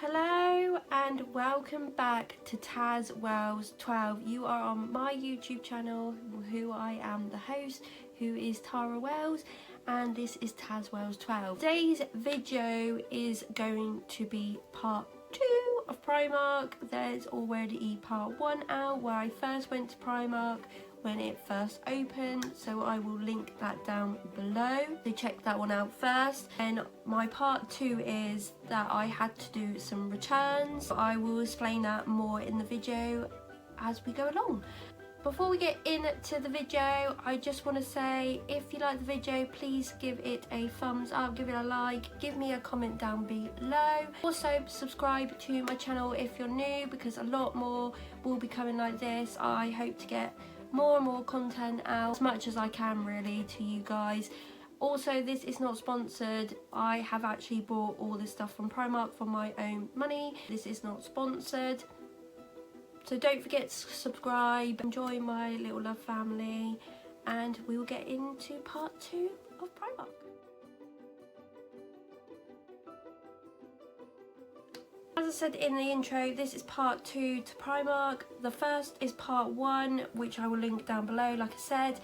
Hello and welcome back to tazwells12. You are on my YouTube channel, who I am the host, who is Tara Wells, and this is tazwells12. Today's video is going to be part 2 of Primark. There's already part 1 out where I first went to Primark when it first opened, so I will link that down below, so check that one out first. And my part 2 is that I had to do some returns. I will explain that more in the video as we go along. Before we get into the video, I just want to say, if you like the video, please give it a thumbs up, give it a like, give me a comment down below. Also subscribe to my channel if you're new, because a lot more will be coming like this. I hope to get more and more content out, as much as I can really, to you guys. Also, this is not sponsored. I have actually bought all this stuff from Primark for my own money. This is not sponsored. So don't forget to subscribe, enjoy my little love family, and we will get into part 2 of Primark. As I said in the intro, this is part 2 to Primark. The first is part 1, which I will link down below, like I said.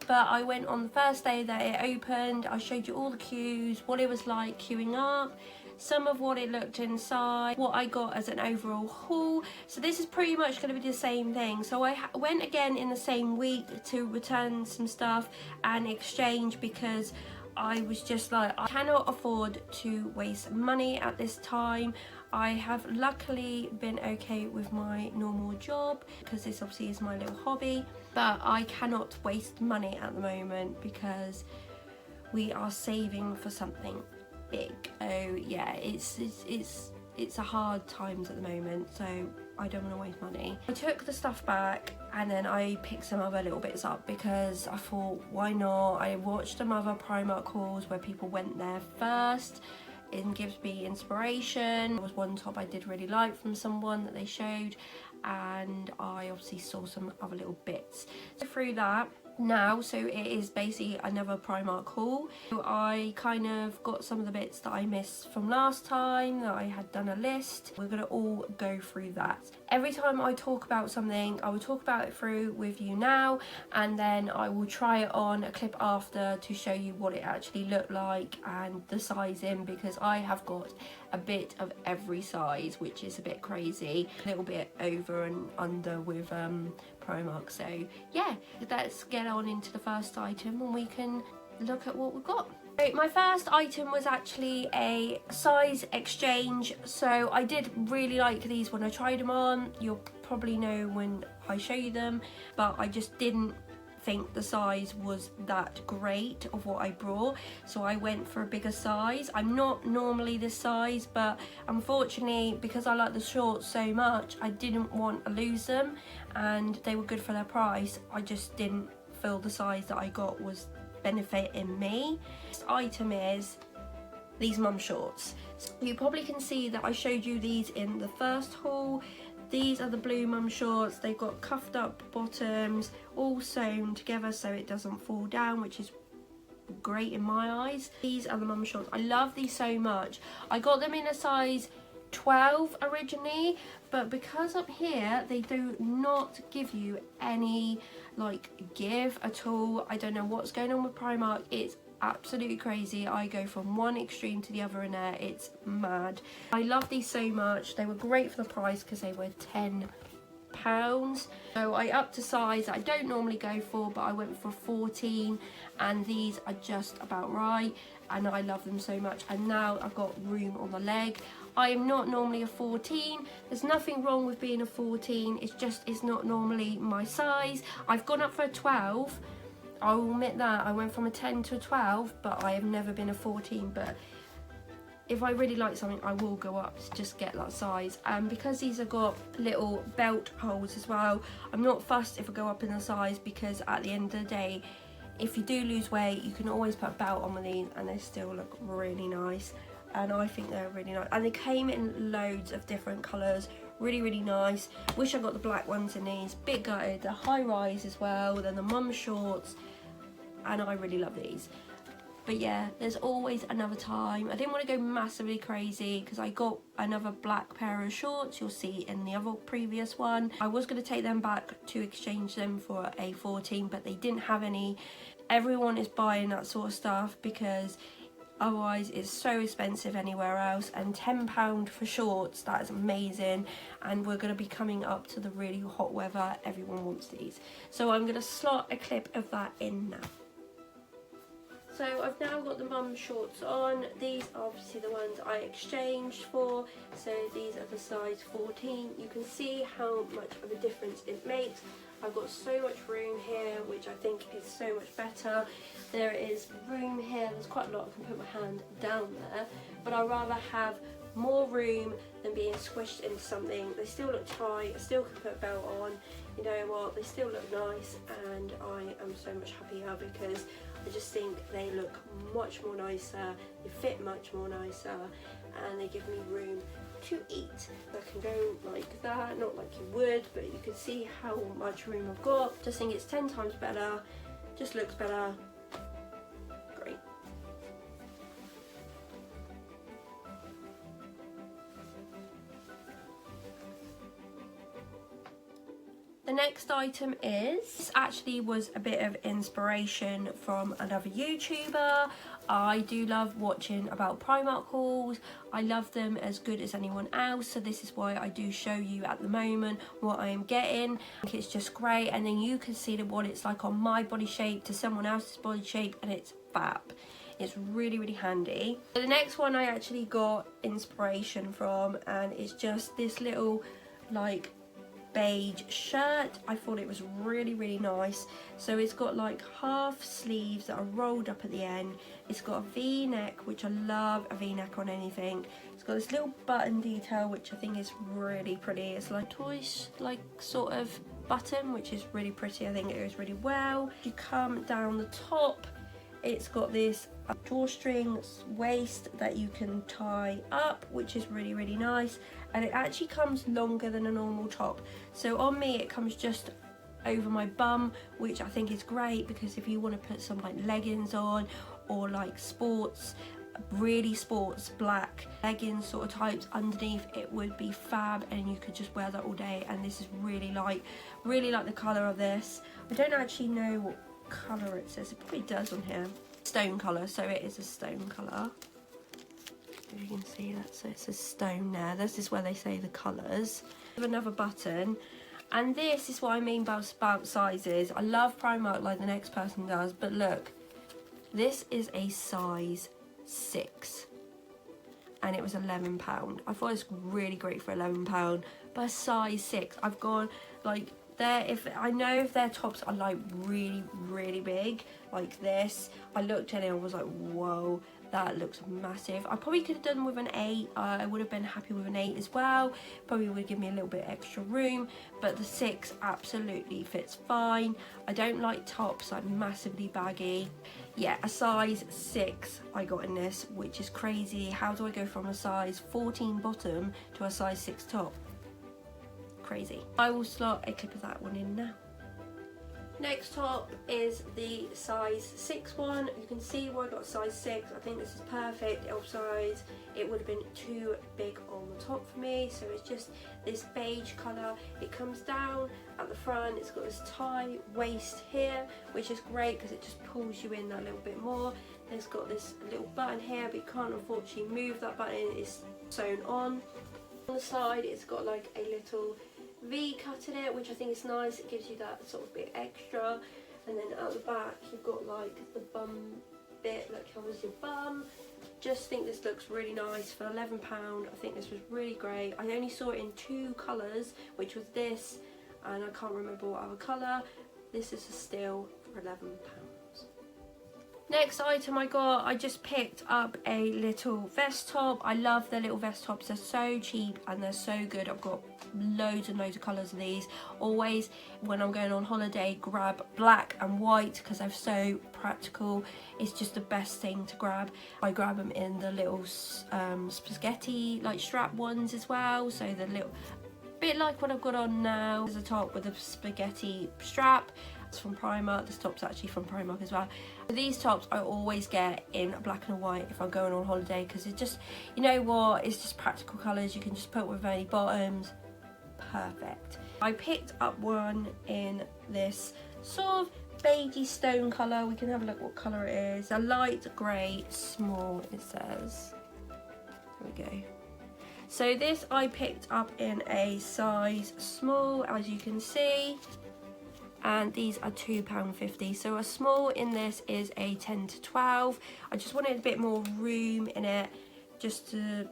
But I went on the first day that it opened. I showed you all the queues, what it was like queuing up, some of what it looked inside, what I got as an overall haul. So this is pretty much going to be the same thing. So I went again in the same week to return some stuff and exchange, because I was just like, I cannot afford to waste money at this time. I have luckily been okay with my normal job, because this obviously is my little hobby, but I cannot waste money at the moment because we are saving for something big. Oh yeah, it's a hard times at the moment, so I don't want to waste money. I took the stuff back and then I picked some other little bits up because I thought, why not? I watched some other Primark hauls where people went there first. It gives me inspiration. There was one top I did really like from someone that they showed, and I obviously saw some other little bits. So through that now, so it is basically another Primark haul. So I kind of got some of the bits that I missed from last time, that I had done a list. We're gonna all go through that. Every time I talk about something, I will talk about it through with you now, and then I will try it on a clip after to show you what it actually looked like and the sizing, because I have got a bit of every size, which is a bit crazy, a little bit over and under with Primark. So yeah, let's get on into the first item and we can look at what we've got. So my first item was actually a size exchange. So I did really like these when I tried them on. You'll probably know when I show you them, but I just didn't think the size was that great of what I brought, so I went for a bigger size. I'm not normally this size, but unfortunately, because I like the shorts so much, I didn't want to lose them, and they were good for their price. I just didn't feel the size that I got was benefiting me. This item is these mum shorts. So you probably can see that I showed you these in the first haul. These are the blue mum shorts. They've got cuffed up bottoms, all sewn together so it doesn't fall down, which is great in my eyes. These are the mum shorts. I love these so much. I got them in a size 12 originally, but because up here they do not give you any like give at all. I don't know what's going on with Primark. It's absolutely crazy. I go from one extreme to the other in there. It's mad. I love these so much. They were great for the price because they were £10. So I upped a size I don't normally go for, but I went for 14, and these are just about right, and I love them so much. And now I've got room on the leg. I am not normally a 14. There's nothing wrong with being a 14. It's just, it's not normally my size. I've gone up for a 12. I will admit that I went from a 10 to a 12, but I have never been a 14. But if I really like something, I will go up to just get that size. And because these have got little belt holes as well, I'm not fussed if I go up in the size, because at the end of the day, if you do lose weight, you can always put a belt on with these and they still look really nice. And I think they're really nice. And they came in loads of different colours. Really, really nice. Wish I got the black ones in these. Bit gutted. The high rise as well. Then the mum shorts. And I really love these. But yeah, there's always another time. I didn't want to go massively crazy because I got another black pair of shorts, you'll see in the other previous one. I was going to take them back to exchange them for a 14, but they didn't have any. Everyone is buying that sort of stuff because otherwise it's so expensive anywhere else, and £10 for shorts, that is amazing. And we're going to be coming up to the really hot weather, everyone wants these. So I'm going to slot a clip of that in now. So I've now got the mum shorts on. These are obviously the ones I exchanged for. So these are the size 14. You can see how much of a difference it makes. I've got so much room here, which I think is so much better. There is room here, there's quite a lot, I can put my hand down there, but I'd rather have more room than being squished into something. They still look tight, I still can put a belt on, you know what, they still look nice, and I am so much happier because I just think they look much more nicer, they fit much more nicer, and they give me room to eat. I can go like that, not like you would, but you can see how much room I've got. Just think it's 10 times better, just looks better. Great. The next item is, this actually was a bit of inspiration from another YouTuber. I do love watching about Primark hauls. I love them as good as anyone else, so this is why I do show you at the moment what I am getting. I think it's just great, and then you can see what it's like on my body shape to someone else's body shape, and it's fab. It's really, really handy. So the next one I actually got inspiration from, and it's just this little like beige shirt. I thought it was really, really nice. So it's got like half sleeves that are rolled up at the end. It's got a V-neck, which I love a V-neck on anything. It's got this little button detail, which I think is really pretty. It's like toys, like sort of button, which is really pretty. I think it goes really well. You come down the top, it's got this drawstring waist that you can tie up, which is really, really nice. And it actually comes longer than a normal top. So on me it comes just over my bum, which I think is great because if you want to put some like leggings on, or like sports, really sports black leggings sort of types underneath, it would be fab, and you could just wear that all day. And this is really like the colour of this. I don't actually know what colour it says, it probably does on here. Stone colour, so it is a stone colour. If you can see that, so it says stone there. This is where they say the colours. Another button, and this is what I mean about sizes. I love Primark like the next person does, but look, this is a size 6 and it was £11. I thought it was really great for £11, but a size 6. I've gone like there, if I know if their tops are like really, really big like this, I looked at it and I was like, whoa, that looks massive. I probably could have done with an 8. I would have been happy with an 8 as well. Probably would give me a little bit extra room, but the 6 absolutely fits fine. I don't like tops like massively baggy. Yeah, a size 6 I got in this, which is crazy. How do I go from a size 14 bottom to a size 6 top? Crazy. I will slot a clip of that one in now. Next top is the size 6 one. You can see why I got size 6. I think this is perfect. L size. It would have been too big on the top for me, so it's just this beige colour. It comes down at the front. It's got this tie waist here, which is great because it just pulls you in that little bit more. It's got this little button here, but you can't unfortunately move that button. It's sewn on. On the side, it's got like a little V cut in it, which I think is nice. It gives you that sort of bit extra. And then at the back you've got like the bum bit that covers your bum. Just think this looks really nice for £11. I think this was really great. I only saw it in 2 colours, which was this and I can't remember what other colour. This is a steal for £11. Next item I got, I just picked up a little vest top. I love the little vest tops. They're so cheap and they're so good. I've got loads and loads of colours of these. Always when I'm going on holiday, grab black and white because they're so practical. It's just the best thing to grab. I grab them in the little spaghetti like strap ones as well. So the little bit like what I've got on now is a top with a spaghetti strap. That's from Primark. This top's actually from Primark as well. But these tops I always get in black and white if I'm going on holiday, because it just, you know what, it's just practical colours. You can just put with any bottoms. Perfect. I picked up one in this sort of beigey stone colour. We can have a look what colour it is. A light grey, small, it says. There we go. So this I picked up in a size small, as you can see, and these are £2.50. So a small in this is a 10 to 12. I just wanted a bit more room in it, just to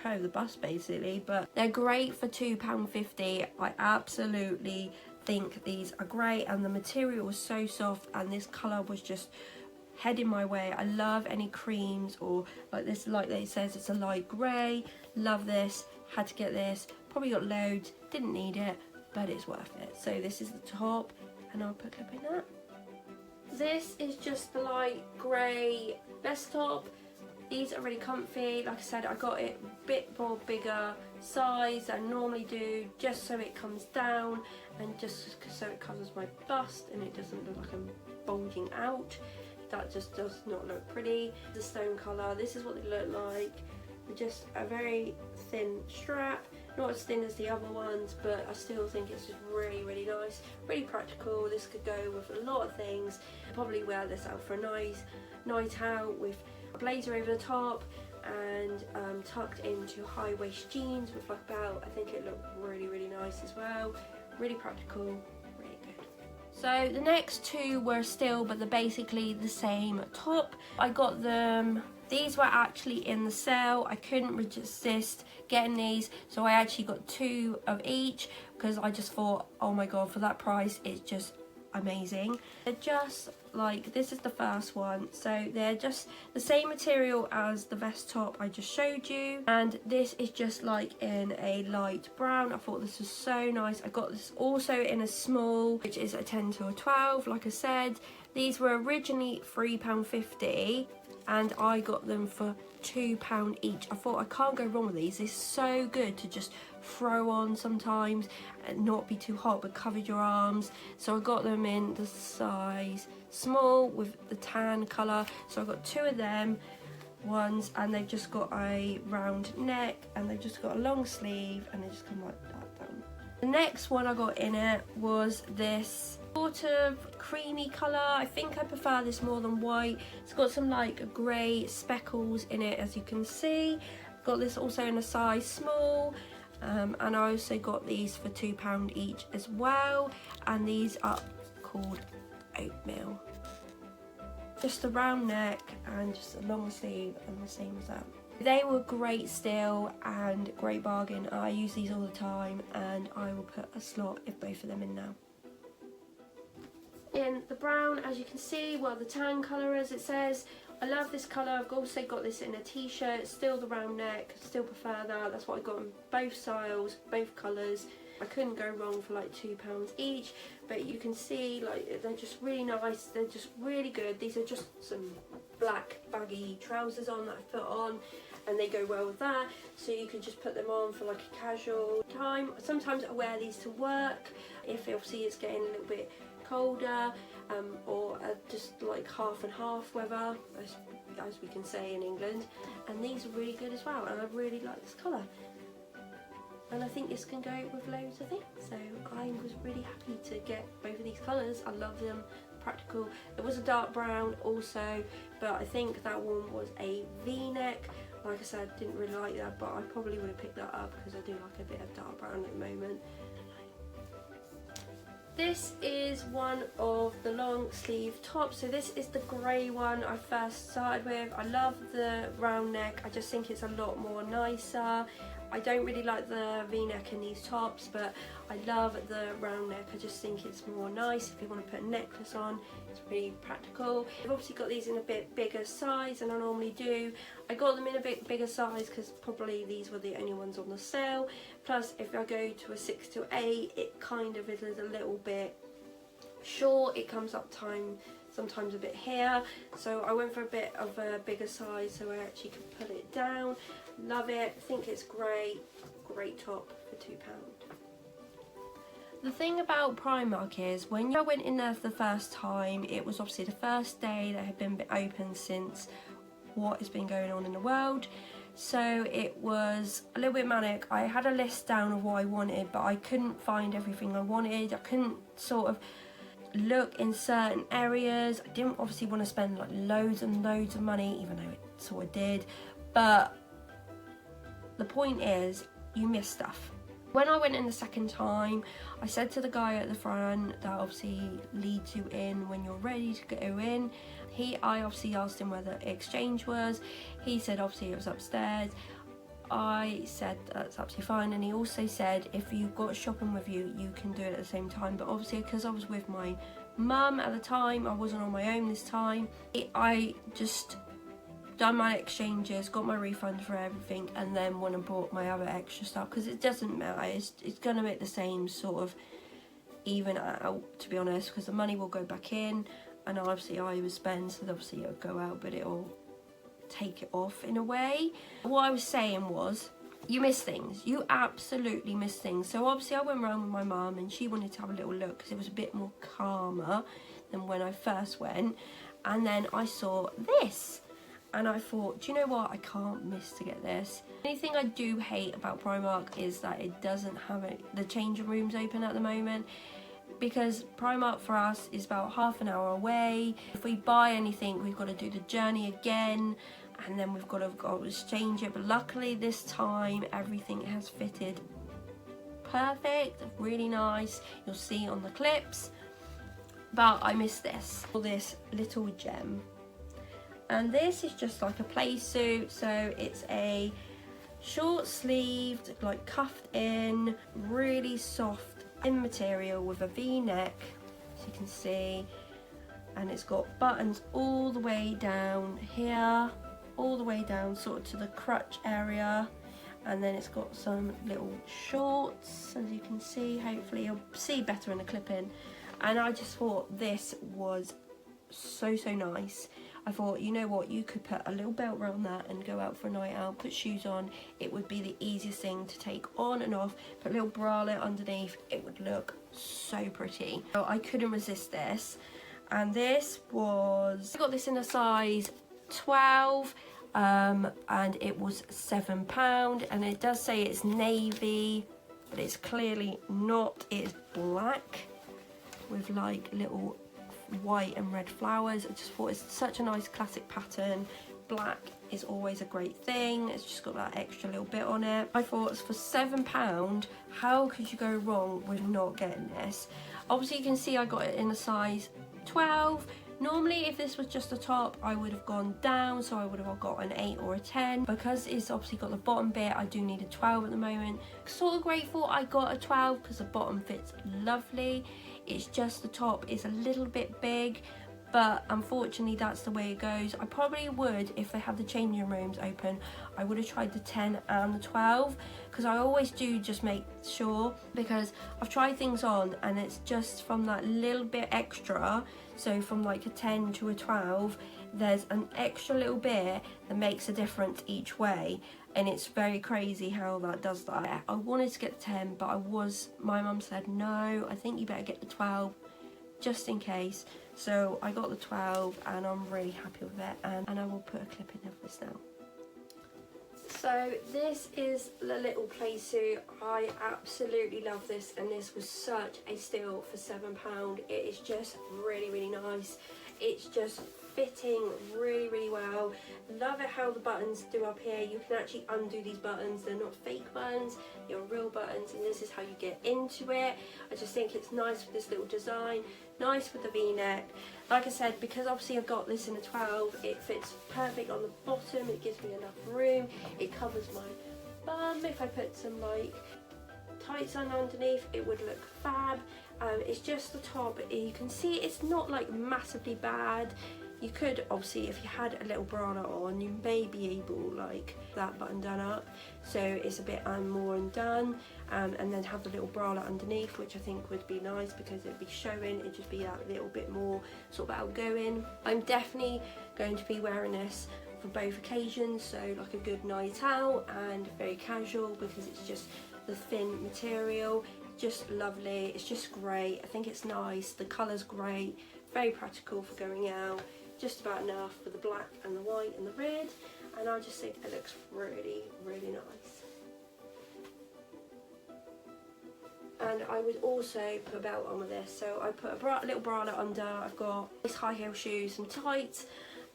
tow the bus basically, but they're great for £2.50. I absolutely think these are great, and the material was so soft, and this colour was just heading my way. I love any creams or like this, like it says it's a light grey. Love this, had to get this, probably got loads, didn't need it, but it's worth it. So this is the top, and I'll put a clip in that. This is just the light grey VESTTOP. These are really comfy. Like I said, I got it a bit more bigger size than I normally do, just so it comes down and just so it covers my bust and it doesn't look like I'm bulging out. That just does not look pretty. The stone colour, this is what they look like. Just a very thin strap, not as thin as the other ones, but I still think it's just really, really nice, really practical. This could go with a lot of things. I'll probably wear this out for a nice night out with a blazer over the top and tucked into high waist jeans with like a belt. I think it looked really, really nice as well. Really practical, really good. So the next two were still, but they're basically the same top. I got them, these were actually in the sale. I couldn't resist getting these, so I actually got two of each because I just thought, oh my god, for that price it's just amazing. They're just like, this is the first one, so they're just the same material as the VESTTOP I just showed you, and this is just like in a light brown. I thought this was so nice. I got this also in a small, which is a 10 to a 12. Like I said, these were originally £3.50 and I got them for £2 each. I thought I can't go wrong with these. They're so good to just throw on sometimes and not be too hot but cover your arms. So I got them in the size small with the tan colour. So I got two of them ones, and they've just got a round neck and they've just got a long sleeve and they just come like that down. The next one I got in it was this sort of creamy colour. I think I prefer this more than white. It's got some like grey speckles in it, as you can see. Got this also in a size small, and I also got these for £2 each as well, and these are called oatmeal. Just a round neck and just a long sleeve and the same as that. They were great still and great bargain. I use these all the time, and I will put a slot of both of them in now. In the brown, as you can see, well, the tan colour as it says, I love this colour. I've also got this in a t-shirt, still the round neck, still prefer that. That's what I got in both styles, both colours. I couldn't go wrong for like £2 each, but you can see like they're just really nice. They're just really good. These are just some black baggy trousers on that I put on, and they go well with that. So you can just put them on for like a casual time. Sometimes I wear these to work if obviously it's getting a little bit colder, or just like half and half weather, as we can say in England. And these are really good as well, and I really like this colour. And I think this can go with loads of things, so I was really happy to get both of these colours. I love them, practical. There was a dark brown also, but I think that one was a V-neck. Like I said, didn't really like that, but I probably would have picked that up because I do like a bit of dark brown at the moment. This is one of the long sleeve tops. So this is the grey one I first started with. I love the round neck. I just think it's a lot more nicer. I don't really like the V-neck in these tops, but I love the round neck. I just think it's more nice if you want to put a necklace on. It's really practical. I've obviously got these in a bit bigger size than I normally do. I got them in a bit bigger size because probably these were the only ones on the sale. Plus, if I go to a 6 to 8, it kind of is a little bit short. It comes up sometimes a bit here. So I went for a bit of a bigger size so I actually could pull it down. Love it. I think it's great. Great top for £2. The thing about Primark is when I went in there for the first time, it was obviously the first day that had been open since what has been going on in the world. So it was a little bit manic. I had a list down of what I wanted, but I couldn't find everything I wanted. I couldn't sort of look in certain areas. I didn't obviously want to spend like loads and loads of money, even though it sort of did. But the point is, you miss stuff. When I went in the second time, I said to the guy at the front that obviously leads you in when you're ready to go in. I obviously asked him where the exchange was. He said obviously it was upstairs. I said that's absolutely fine, and he also said if you've got shopping with you, you can do it at the same time. But obviously because I was with my mum at the time, I wasn't on my own this time. I just done my exchanges, got my refund for everything, and then went and bought my other extra stuff, because it doesn't matter, it's gonna make the same sort of even out, to be honest, because the money will go back in, and obviously I would spend, so obviously it'll go out, but it'll take it off in a way. What I was saying was, you miss things, you absolutely miss things. So obviously I went around with my mum and she wanted to have a little look because it was a bit more calmer than when I first went, and then I saw this. And I thought, do you know what, I can't miss to get this. The only thing I do hate about Primark is that it doesn't have the changing rooms open at the moment, because Primark for us is about half an hour away. If we buy anything, we've got to do the journey again, and then we've got to go exchange it. But luckily this time, everything has fitted perfect, really nice. You'll see on the clips. But I miss this little gem. And this is just like a play suit, so it's a short sleeved, like cuffed in, really soft in material with a V-neck, as you can see, and it's got buttons all the way down here, all the way down sort of to the crotch area, and then it's got some little shorts, as you can see. Hopefully you'll see better in the clip-in. And I just thought this was so nice. I thought, you know what, you could put a little belt around that and go out for a night out, put shoes on. It would be the easiest thing to take on and off, put a little bralette underneath. It would look so pretty. So I couldn't resist this. And this was, I got this in a size 12, and it was £7, and it does say it's navy, but it's clearly not. It's black with like little white and red flowers. I just thought it's such a nice classic pattern. Black is always a great thing. It's just got that extra little bit on it. I thought for £7, how could you go wrong with not getting this? Obviously you can see I got it in a size 12. Normally if this was just a top, I would have gone down, so I would have got an 8 or a 10. Because it's obviously got the bottom bit, I do need a 12 at the moment. Sort of grateful I got a 12 because the bottom fits lovely. It's just the top is a little bit big, but unfortunately that's the way it goes. I probably would, if they have the changing rooms open, I would have tried the 10 and the 12, because I always do just make sure, because I've tried things on and it's just from that little bit extra. So from like a 10 to a 12, there's an extra little bit that makes a difference each way, and it's very crazy how that does that. I wanted to get the 10, but my mum said no, I think you better get the 12 just in case. So I got the 12 and I'm really happy with it, and I will put a clip in of this now. So this is the little play suit. I absolutely love this, and this was such a steal for £7. It is just really nice. It's just fitting really well. Love it how the buttons do up here. You can actually undo these buttons. They're not fake buttons, they're real buttons, and this is how you get into it. I just think it's nice with this little design, nice with the V-neck. Like I said, because obviously I've got this in a 12, it fits perfect on the bottom. It gives me enough room. It covers my bum. If I put some like tights on underneath, it would look fab. It's just the top. You can see it's not like massively bad. You could obviously, if you had a little bralette on, you may be able like that button done up, so it's a bit more undone, and then have the little bralette underneath, which I think would be nice because it'd be showing, it'd just be that little bit more sort of outgoing. I'm definitely going to be wearing this for both occasions, so like a good night out and very casual, because it's just the thin material. just lovely. It's just great. I think it's nice. The colour's great. Very practical for going out. Just about enough for the black and the white and the red. And I just think it looks really, really nice. And I would also put a belt on with this. So I put a little bralette under. I've got these high heel shoes, some tights,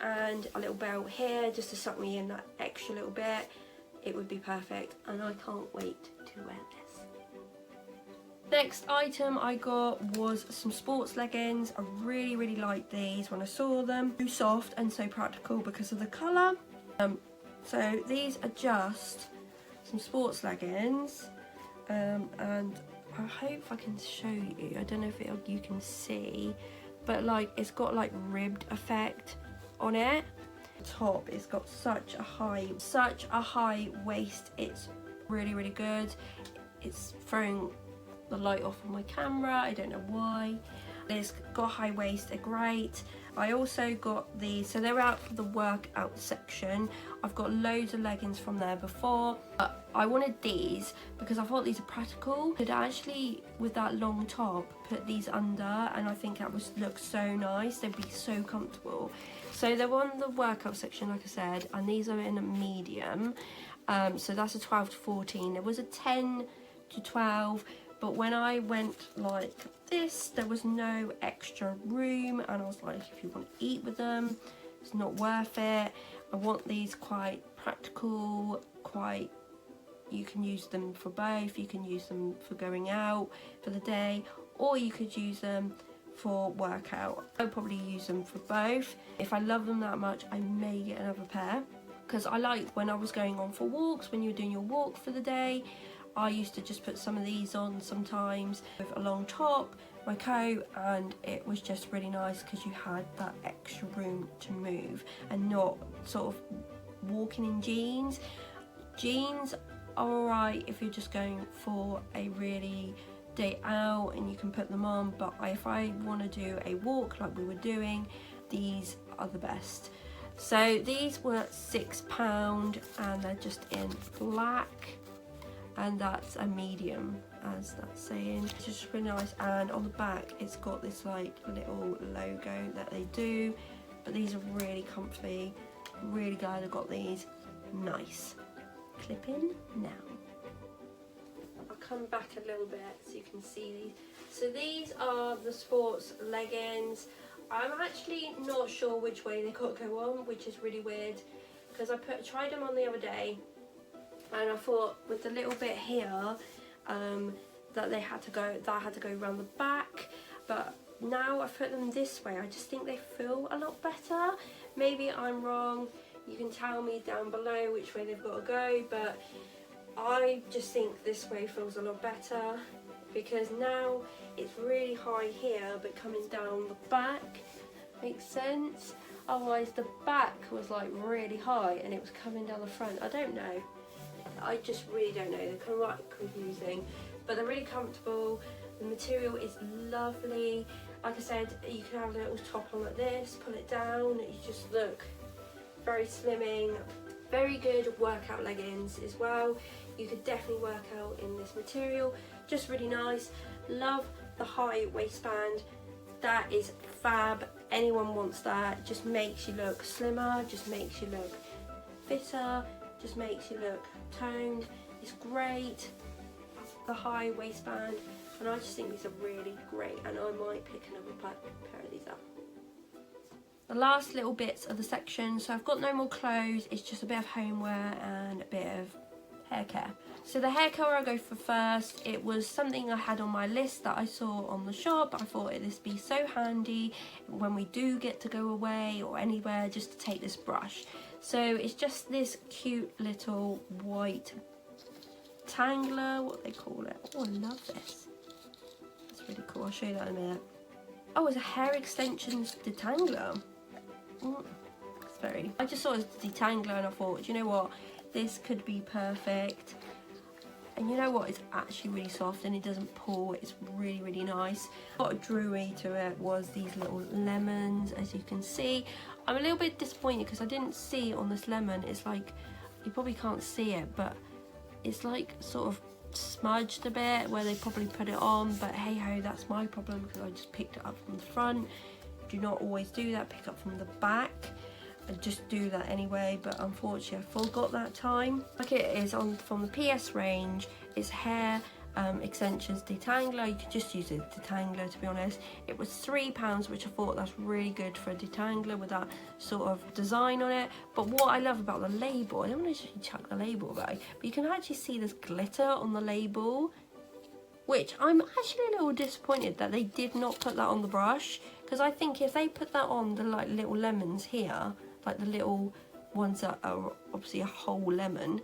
and a little belt here just to suck me in that extra little bit. It would be perfect, and I can't wait to wear this. Next item I got was some sports leggings. I really, really liked these when I saw them. So soft and so practical because of the colour. So these are just some sports leggings, and I hope I can show you. I don't know if you can see, but like it's got like ribbed effect on it. Top, it's got such a high waist. It's really, really good. It's throwing the light off of my camera. I don't know why. It's got a high waist. They're great. I also got these, so they're out for the workout section. I've got loads of leggings from there before, but I wanted these because I thought these are practical. Could actually, with that long top, put these under, and I think that would look so nice. They'd be so comfortable. So they're on the workout section, like I said, and these are in a medium. So that's a 12 to 14. There was a 10 to 12. But when I went like this, there was no extra room, and I was like, if you want to eat with them, it's not worth it. I want these quite practical, you can use them for both. You can use them for going out for the day, or you could use them for workout. I'll probably use them for both. If I love them that much, I may get another pair, because I liked when I was going on for walks, when you were doing your walk for the day, I used to just put some of these on sometimes with a long top, my coat, and it was just really nice because you had that extra room to move and not sort of walking in jeans. Jeans are alright if you're just going for a really day out and you can put them on, but if I want to do a walk like we were doing, these are the best. So these were £6 and they're just in black. And that's a medium, as that's saying. It's just really nice, and on the back it's got this like little logo that they do, but these are really comfy. Really glad I got these. Nice. Clip in now. I'll come back a little bit so you can see these. So these are the sports leggings. I'm actually not sure which way they got to go on, which is really weird, because I tried them on the other day. And I thought with the little bit here that they had to go around the back, but now I've put them this way. I just think they feel a lot better. Maybe I'm wrong. You can tell me down below which way they've got to go, but I just think this way feels a lot better, because now it's really high here but coming down the back. Makes sense? Otherwise the back was like really high and it was coming down the front. I don't know. I just really don't know. They're quite confusing, but they're really comfortable. The material is lovely. Like I said, you can have a little top on like this, pull it down, you just look very slimming. Very good workout leggings as well. You could definitely work out in this material. Just really nice. Love the high waistband. That is fab. Anyone wants that. Just makes you look slimmer, just makes you look fitter, just makes you look toned. It's great, the high waistband, and I just think these are really great, and I might pick another pair of these up. The last little bits of the section, so I've got no more clothes, it's just a bit of homeware and a bit of hair care. So the hair care I'll go for first. It was something I had on my list that I saw on the shop. I thought this would be so handy when we do get to go away or anywhere, just to take this brush. So it's just this cute little white tangler, what they call it. Oh, I love this. That's really cool. I'll show you that in a minute. Oh, it's a hair extensions detangler. I just saw it as a detangler and I thought, you know what, this could be perfect. And you know what, it's actually really soft and it doesn't pull. It's really, really nice. What drew me to it was these little lemons, as you can see. I'm a little bit disappointed because I didn't see on this lemon. It's like, you probably can't see it, but it's like sort of smudged a bit where they probably put it on, but hey ho, that's my problem because I just picked it up from the front. Do not always do that, pick up from the back. I just do that anyway, but unfortunately I forgot that time. Like it is on from the PS range, it's hair extensions detangler. You could just use a detangler, to be honest. It was £3, which I thought that's really good for a detangler with that sort of design on it. But what I love about the label, I don't want to chuck the label away, but you can actually see this glitter on the label, which I'm actually a little disappointed that they did not put that on the brush, because I think if they put that on the like little lemons here, like the little ones that are obviously a whole lemon,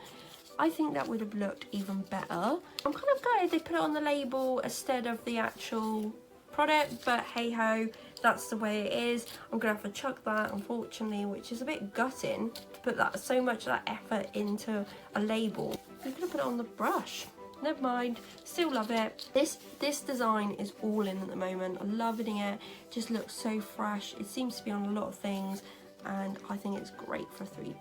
I think that would have looked even better. I'm kind of glad they put it on the label instead of the actual product, but hey ho, that's the way it is. I'm gonna have to chuck that, unfortunately, which is a bit gutting to put that so much of that effort into a label. You could have put it on the brush. Never mind, still love it. This design is all in at the moment. I'm loving it. Just looks so fresh. It seems to be on a lot of things, and I think it's great for £3.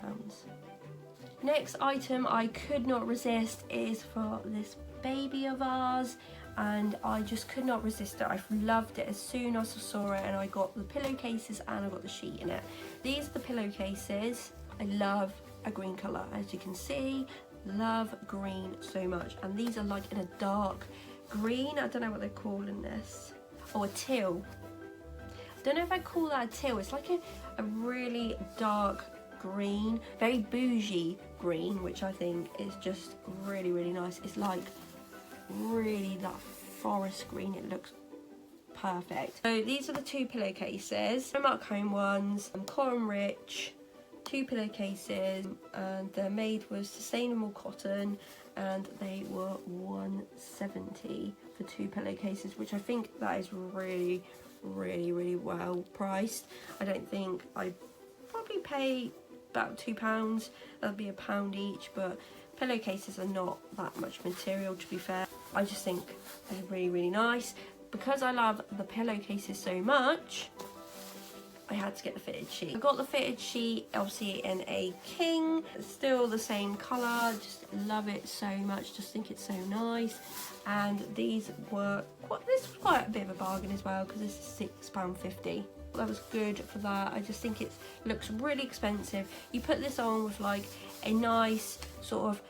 Next item I could not resist is for this baby of ours, and I just could not resist it. I loved it as soon as I saw it, and I got the pillowcases and I got the sheet in it. These are the pillowcases. I love a green colour, as you can see. Love green so much, and these are like in a dark green. I don't know what they're calling this. Oh, a teal. I don't know if I call that a teal. It's like a really dark green, very bougie green, which I think is just really, really nice. It's like really that forest green. It looks perfect. So these are the two pillowcases, PRIMARK home ones, Coral Rich, 2 pillowcases, and they're made with sustainable cotton, and they were £1.70 for 2 pillowcases, which I think that is really, really, really well priced. I don't think I'd probably pay about £2. That'd be £1 each, but pillowcases are not that much material, to be fair. I just think they're really, really nice. Because I love the pillowcases so much, I had to get the fitted sheet. I got the fitted sheet, obviously in a king. It's still the same colour, just love it so much, just think it's so nice. And these were, this was quite a bit of a bargain as well, because this is £6.50. That was good for that. I just think it looks really expensive. You put this on with like a nice sort of,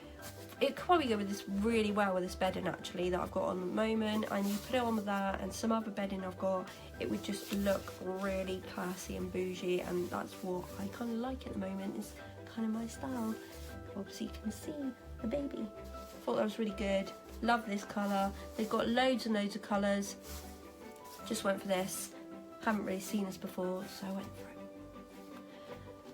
it could probably go with this really well with this bedding actually that I've got on at the moment, and you put it on with that and some other bedding I've got, it would just look really classy and bougie, and that's what I kind of like at the moment. It's kind of my style. Obviously you can see the baby. Thought that was really good. Love this colour. They've got loads and loads of colours. Just went for this. Haven't really seen this before, so I went for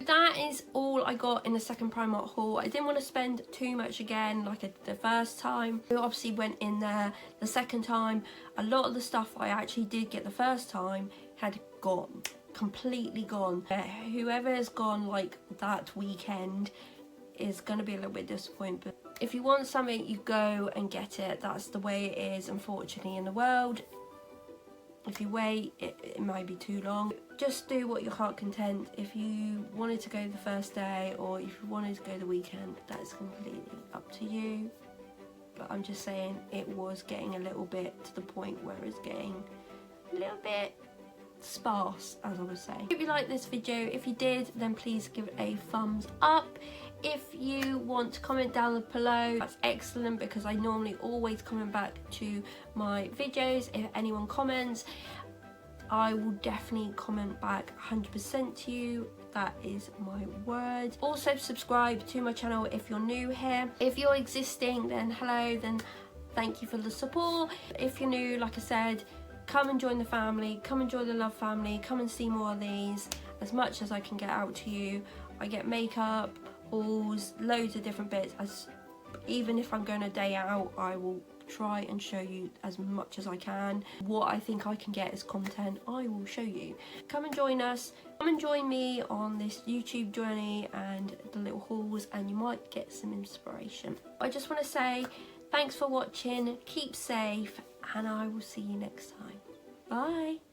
it. That is all I got in the second Primark haul. I didn't want to spend too much again like I did the first time. We obviously went in there the second time. A lot of the stuff I actually did get the first time had gone, completely gone. Whoever has gone like that weekend is going to be a little bit disappointed. But if you want something, you go and get it. That's the way it is, unfortunately, in the world. If you wait, it might be too long. Just do what your heart content. If you wanted to go the first day or if you wanted to go the weekend, that's completely up to you. But I'm just saying, it was getting a little bit to the point where it's getting a little bit sparse, as I would say. If you liked this video, if you did, then please give it a thumbs up. If you want to comment down below, that's excellent, because I normally always comment back to my videos. If anyone comments, I will definitely comment back 100% to you. That is my word. Also subscribe to my channel if you're new here. If you're existing, then hello, then thank you for the support. If you're new, like I said, come and join the family, come and join the love family, come and see more of these. As much as I can get out to you. I get makeup, hauls, loads of different bits. Even if I'm going a day out, I will try and show you as much as I can. What I think I can get as content, I will show you. Come and join us, come and join me on this YouTube journey and the little hauls, and you might get some inspiration. I just want to say thanks for watching, keep safe, and I will see you next time. Bye.